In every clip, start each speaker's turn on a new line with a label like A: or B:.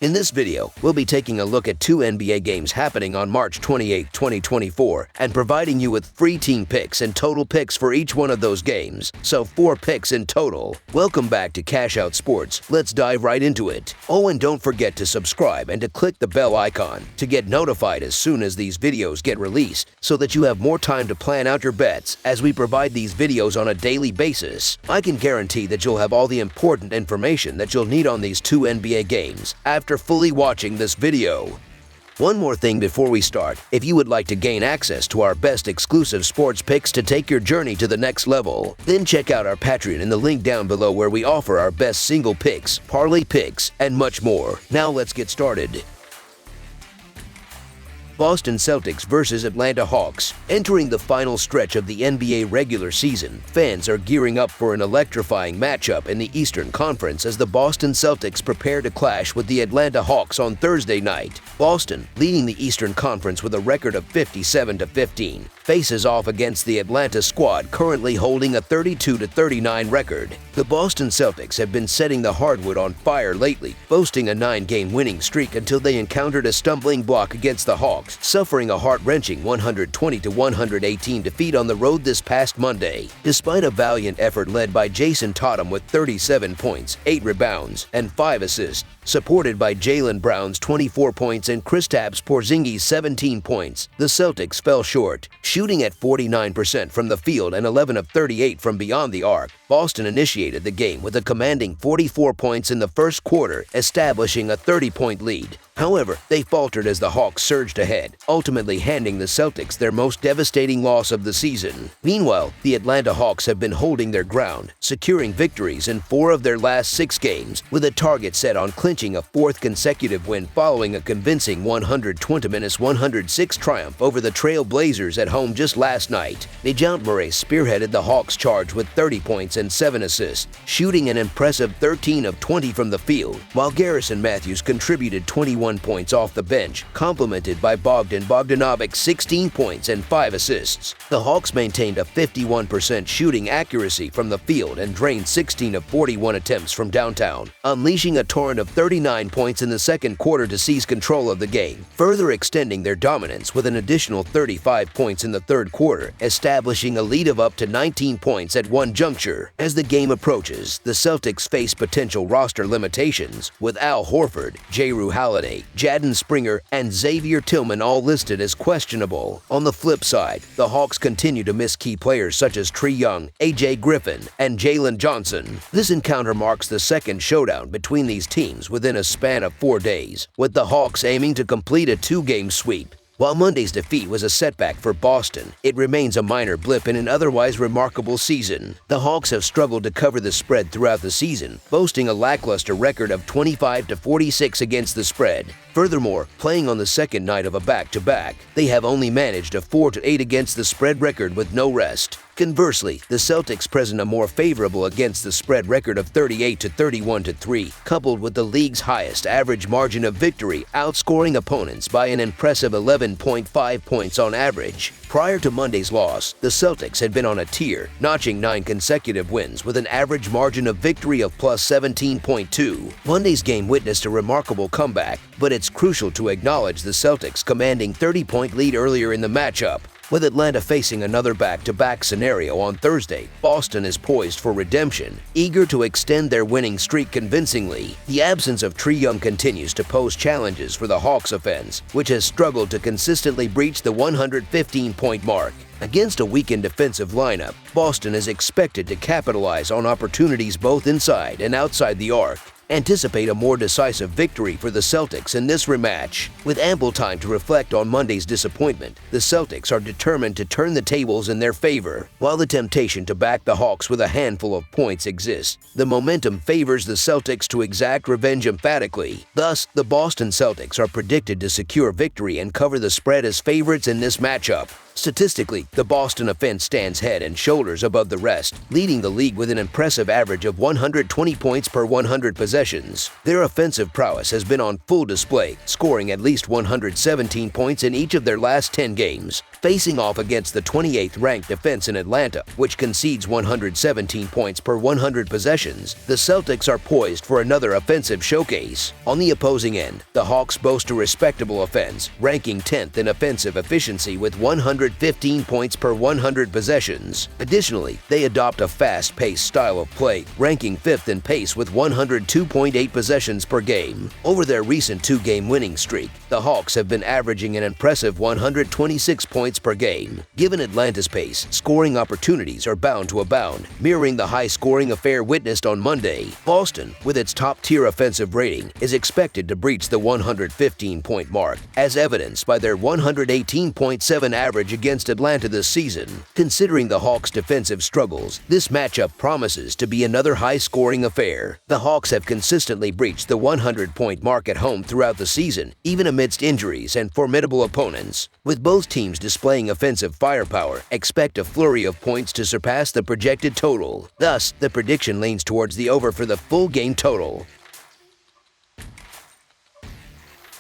A: In this video, we'll be taking a look at two NBA games happening on March 28, 2024, and providing you with free team picks and total picks for each one of those games, so 4 picks in total. Welcome back to Cash Out Sports. Let's dive right into it. Oh, and don't forget to subscribe and to click the bell icon to get notified as soon as these videos get released, so that you have more time to plan out your bets as we provide these videos on a daily basis. I can guarantee that you'll have all the important information that you'll need on these two NBA games after fully watching this video. One more thing before we start: if you would like to gain access to our best exclusive sports picks to take your journey to the next level, then check out our Patreon in the link down below, where we offer our best single picks, parlay picks, and much more. Now let's get started. Boston Celtics versus Atlanta Hawks. Entering the final stretch of the NBA regular season, fans are gearing up for an electrifying matchup in the Eastern Conference as the Boston Celtics prepare to clash with the Atlanta Hawks on Thursday night. Boston, leading the Eastern Conference with a record of 57-15, faces off against the Atlanta squad currently holding a 32-39 record. The Boston Celtics have been setting the hardwood on fire lately, boasting a 9-game winning streak until they encountered a stumbling block against the Hawks, suffering a heart-wrenching 120-118 defeat on the road this past Monday. Despite a valiant effort led by Jason Tatum with 37 points, 8 rebounds, and 5 assists, supported by Jaylen Brown's 24 points and Kristaps Porzingis' 17 points, the Celtics fell short. Shooting at 49% from the field and 11 of 38 from beyond the arc, Boston initiated the game with a commanding 44 points in the first quarter, establishing a 30-point lead. However, they faltered as the Hawks surged ahead, ultimately handing the Celtics their most devastating loss of the season. Meanwhile, the Atlanta Hawks have been holding their ground, securing victories in 4 of their last 6 games, with a target set on clinching a 4th consecutive win following a convincing 120-106 triumph over the Trail Blazers at home just last night. DeJounte Murray spearheaded the Hawks' charge with 30 points and 7 assists, shooting an impressive 13 of 20 from the field, while Garrison Matthews contributed 21 points off the bench, complemented by Bogdan Bogdanovic's 16 points and 5 assists. The Hawks maintained a 51% shooting accuracy from the field and drained 16 of 41 attempts from downtown, unleashing a torrent of 39 points in the second quarter to seize control of the game, further extending their dominance with an additional 35 points in the third quarter, establishing a lead of up to 19 points at one juncture. As the game approaches, the Celtics face potential roster limitations, with Al Horford, Jrue Holiday, Jadon Springer, and Xavier Tillman all listed as questionable. On the flip side, the Hawks continue to miss key players such as Trae Young, AJ Griffin, and Jalen Johnson. This encounter marks the second showdown between these teams within a span of 4 days, with the Hawks aiming to complete a 2-game sweep. While Monday's defeat was a setback for Boston, it remains a minor blip in an otherwise remarkable season. The Hawks have struggled to cover the spread throughout the season, boasting a lackluster record of 25-46 against the spread. Furthermore, playing on the second night of a back-to-back, they have only managed a 4-8 against the spread record with no rest. Conversely, the Celtics present a more favorable against the spread record of 38-31-3, coupled with the league's highest average margin of victory, outscoring opponents by an impressive 11.5 points on average. Prior to Monday's loss, the Celtics had been on a tear, notching 9 consecutive wins with an average margin of victory of plus 17.2. Monday's game witnessed a remarkable comeback, but it's crucial to acknowledge the Celtics' commanding 30-point lead earlier in the matchup. With Atlanta facing another back-to-back scenario on Thursday, Boston is poised for redemption, eager to extend their winning streak convincingly. The absence of Trae Young continues to pose challenges for the Hawks offense, which has struggled to consistently breach the 115-point mark. Against a weakened defensive lineup, Boston is expected to capitalize on opportunities both inside and outside the arc. Anticipate a more decisive victory for the Celtics in this rematch. With ample time to reflect on Monday's disappointment, the Celtics are determined to turn the tables in their favor. While the temptation to back the Hawks with a handful of points exists, the momentum favors the Celtics to exact revenge emphatically. Thus, the Boston Celtics are predicted to secure victory and cover the spread as favorites in this matchup. Statistically, the Boston offense stands head and shoulders above the rest, leading the league with an impressive average of 120 points per 100 possessions. Their offensive prowess has been on full display, scoring at least 117 points in each of their last 10 games. Facing off against the 28th ranked defense in Atlanta, which concedes 117 points per 100 possessions, the Celtics are poised for another offensive showcase. On the opposing end, the Hawks boast a respectable offense, ranking 10th in offensive efficiency with 115 points per 100 possessions. Additionally, they adopt a fast-paced style of play, ranking 5th in pace with 102.8 possessions per game. Over their recent two-game winning streak, the Hawks have been averaging an impressive 126 points per game. Given Atlanta's pace, scoring opportunities are bound to abound, mirroring the high-scoring affair witnessed on Monday. Boston, with its top-tier offensive rating, is expected to breach the 115-point mark, as evidenced by their 118.7 average against Atlanta this season. Considering the Hawks' defensive struggles, this matchup promises to be another high-scoring affair. The Hawks have consistently breached the 100-point mark at home throughout the season, even amidst injuries and formidable opponents. With both teams displaying offensive firepower, expect a flurry of points to surpass the projected total. Thus, the prediction leans towards the over for the full game total.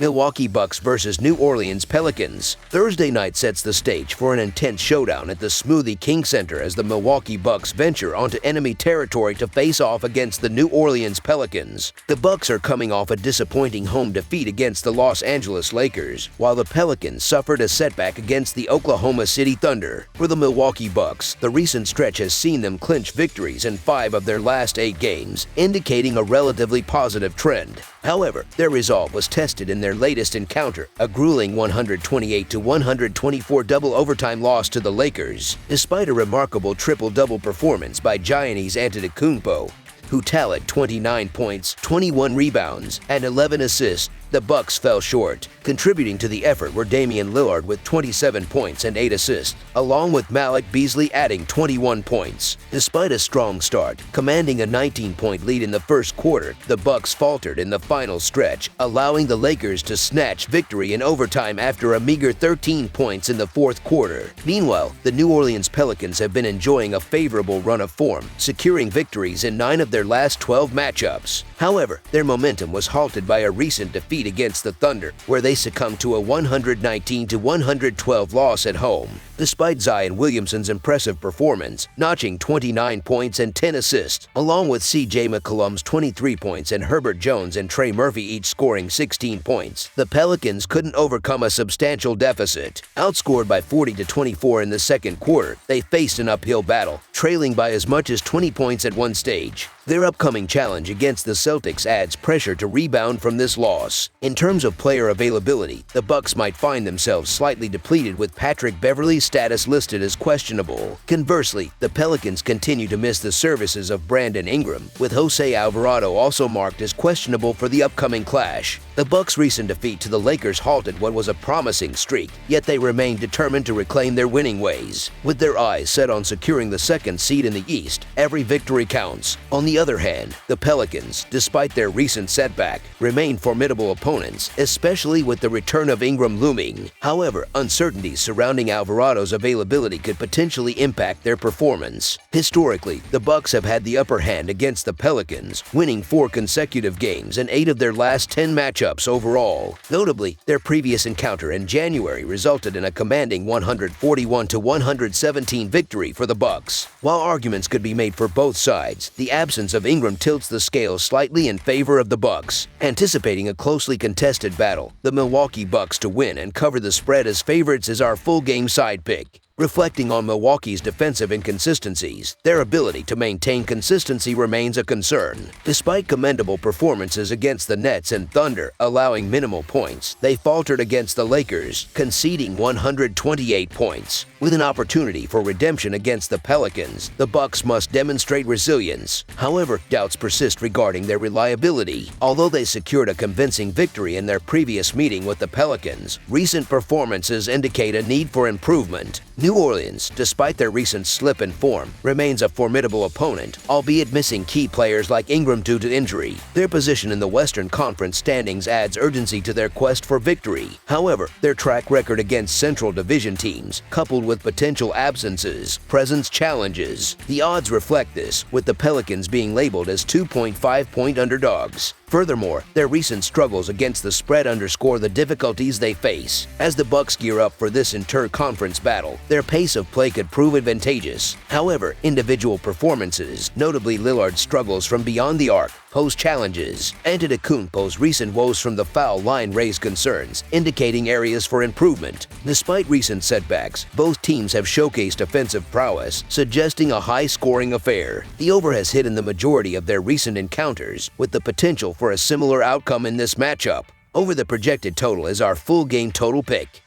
A: Milwaukee Bucks versus New Orleans Pelicans. Thursday night sets the stage for an intense showdown at the Smoothie King Center as the Milwaukee Bucks venture onto enemy territory to face off against the New Orleans Pelicans. The Bucks are coming off a disappointing home defeat against the Los Angeles Lakers, while the Pelicans suffered a setback against the Oklahoma City Thunder. For the Milwaukee Bucks, the recent stretch has seen them clinch victories in 5 of their last 8 games, indicating a relatively positive trend. However, their resolve was tested in their latest encounter, a grueling 128-124 double overtime loss to the Lakers. Despite a remarkable triple-double performance by Giannis Antetokounmpo, who tallied 29 points, 21 rebounds, and 11 assists, the Bucks fell short. Contributing to the effort were Damian Lillard with 27 points and 8 assists, along with Malik Beasley adding 21 points. Despite a strong start, commanding a 19-point lead in the first quarter, the Bucks faltered in the final stretch, allowing the Lakers to snatch victory in overtime after a meager 13 points in the fourth quarter. Meanwhile, the New Orleans Pelicans have been enjoying a favorable run of form, securing victories in 9 of their last 12 matchups. However, their momentum was halted by a recent defeat against the Thunder, where they succumbed to a 119-112 loss at home. Despite Zion Williamson's impressive performance, notching 29 points and 10 assists, along with C.J. McCollum's 23 points and Herbert Jones and Trey Murphy each scoring 16 points, the Pelicans couldn't overcome a substantial deficit. Outscored by 40-24 in the second quarter, they faced an uphill battle, trailing by as much as 20 points at one stage. Their upcoming challenge against the Celtics adds pressure to rebound from this loss. In terms of player availability, the Bucks might find themselves slightly depleted with Patrick Beverley's status listed as questionable. Conversely, the Pelicans continue to miss the services of Brandon Ingram, with Jose Alvarado also marked as questionable for the upcoming clash. The Bucks' recent defeat to the Lakers halted what was a promising streak, yet they remain determined to reclaim their winning ways. With their eyes set on securing the second seed in the East, every victory counts. On the other hand, the Pelicans, despite their recent setback, remain formidable opponents, especially with the return of Ingram looming. However, uncertainties surrounding Alvarado's availability could potentially impact their performance. Historically, the Bucks have had the upper hand against the Pelicans, winning 4 consecutive games in 8 of their last 10 matchups overall. Notably, their previous encounter in January resulted in a commanding 141-117 victory for the Bucks. While arguments could be made for both sides, the absence of Ingram tilts the scales slightly in favor of the Bucks. Anticipating a closely contested battle, the Milwaukee Bucks to win and cover the spread as favorites is our full-game side pick. Reflecting on Milwaukee's defensive inconsistencies, their ability to maintain consistency remains a concern. Despite commendable performances against the Nets and Thunder, allowing minimal points, they faltered against the Lakers, conceding 128 points. With an opportunity for redemption against the Pelicans, the Bucks must demonstrate resilience. However, doubts persist regarding their reliability. Although they secured a convincing victory in their previous meeting with the Pelicans, recent performances indicate a need for improvement. New Orleans, despite their recent slip in form, remains a formidable opponent, albeit missing key players like Ingram due to injury. Their position in the Western Conference standings adds urgency to their quest for victory. However, their track record against Central Division teams, coupled with potential absences, presents challenges. The odds reflect this, with the Pelicans being labeled as 2.5-point underdogs. Furthermore, their recent struggles against the spread underscore the difficulties they face. As the Bucks gear up for this inter-conference battle, their pace of play could prove advantageous. However, individual performances, notably Lillard's struggles from beyond the arc, pose challenges. Antetokounmpo's recent woes from the foul line raise concerns, indicating areas for improvement. Despite recent setbacks, both teams have showcased offensive prowess, suggesting a high-scoring affair. The over has hit in the majority of their recent encounters, with the potential for a similar outcome in this matchup. Over the projected total is our full game total pick.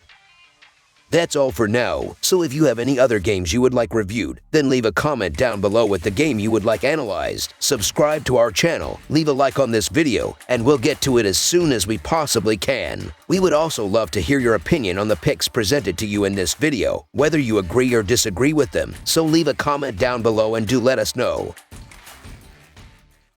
A: That's all for now, so if you have any other games you would like reviewed, then leave a comment down below with the game you would like analyzed. Subscribe to our channel, leave a like on this video, and we'll get to it as soon as we possibly can. We would also love to hear your opinion on the picks presented to you in this video, whether you agree or disagree with them, so leave a comment down below and do let us know.